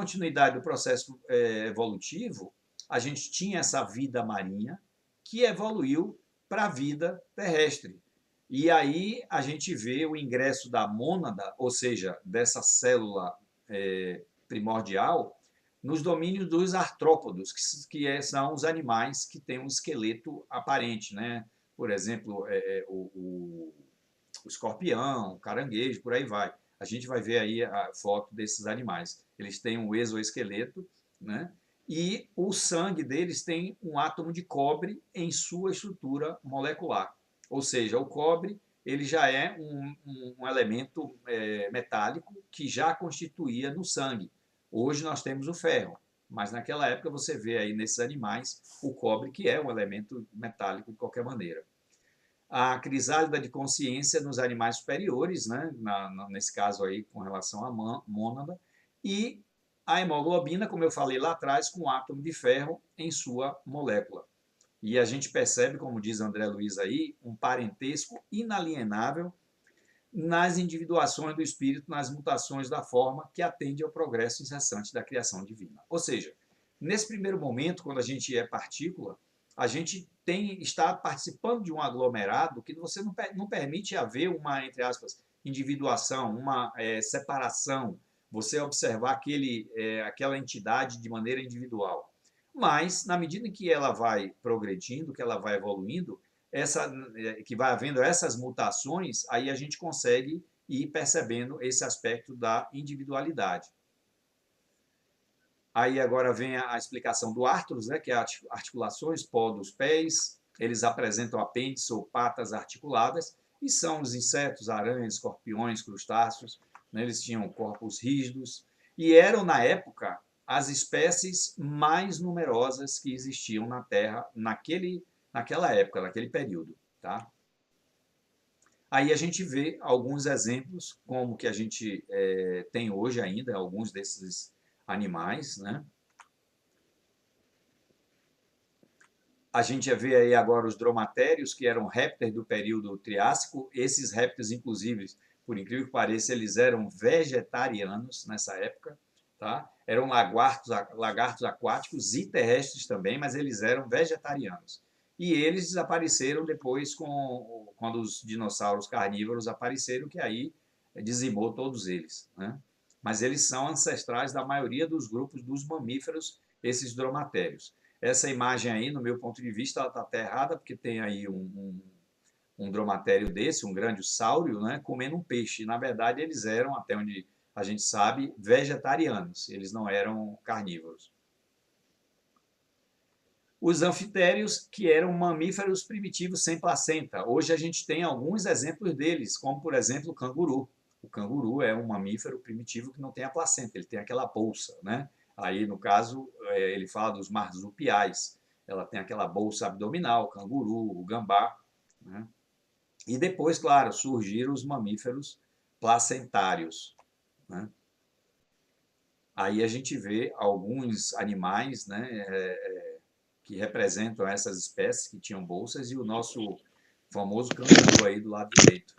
continuidade do processo evolutivo, a gente tinha essa vida marinha que evoluiu para a vida terrestre. E aí a gente vê o ingresso da mônada, ou seja, dessa célula primordial, nos domínios dos artrópodos, são os animais que têm um esqueleto aparente, né? Por exemplo, o escorpião, o caranguejo, por aí vai. A gente vai ver aí a foto desses animais. Eles têm um exoesqueleto, né? E o sangue deles tem um átomo de cobre em sua estrutura molecular. Ou seja, o cobre ele já é um elemento metálico que já constituía no sangue. Hoje nós temos o ferro, mas naquela época você vê aí nesses animais o cobre, que é um elemento metálico de qualquer maneira. A crisálida de consciência nos animais superiores, né? Nesse caso aí com relação à mônada, e a hemoglobina, como eu falei lá atrás, com o átomo de ferro em sua molécula. E a gente percebe, como diz André Luiz aí, um parentesco inalienável nas individuações do espírito, nas mutações da forma que atende ao progresso incessante da criação divina. Ou seja, nesse primeiro momento, quando a gente é partícula, a gente está participando de um aglomerado que você não permite haver uma, entre aspas, individuação, uma separação, você observar aquela entidade de maneira individual. Mas, na medida em que ela vai progredindo, que ela vai evoluindo, que vai havendo essas mutações, aí a gente consegue ir percebendo esse aspecto da individualidade. Aí agora vem a explicação do Arthros, né, que é articulações, pó dos pés, eles apresentam apêndices ou patas articuladas, e são os insetos, aranhas, escorpiões, crustáceos, né, eles tinham corpos rígidos, e eram, na época, as espécies mais numerosas que existiam na Terra naquela época, naquele período. Tá? Aí a gente vê alguns exemplos, como que a gente tem hoje ainda, alguns desses animais, né? A gente vê aí agora os dromatérios, que eram répteis do período Triássico. Esses répteis, inclusive, por incrível que pareça, eles eram vegetarianos nessa época. Tá? Eram lagartos aquáticos e terrestres também, mas eles eram vegetarianos. E eles desapareceram depois quando os dinossauros carnívoros apareceram, que aí dizimou todos eles. Né? Mas eles são ancestrais da maioria dos grupos dos mamíferos, esses dromatérios. Essa imagem aí, no meu ponto de vista, ela está até errada, porque tem aí um dromatério desse, um grandiosáureo, né, comendo um peixe. Na verdade, eles eram, até onde a gente sabe, vegetarianos. Eles não eram carnívoros. Os anfitérios, que eram mamíferos primitivos sem placenta. Hoje a gente tem alguns exemplos deles, como, por exemplo, o canguru. O canguru é um mamífero primitivo que não tem a placenta, ele tem aquela bolsa, né? Aí, no caso, ele fala dos marsupiais. Ela tem aquela bolsa abdominal, o canguru, o gambá. Né? E depois, claro, surgiram os mamíferos placentários. Né? Aí a gente vê alguns animais, né, que representam essas espécies que tinham bolsas e o nosso famoso canguru aí do lado direito.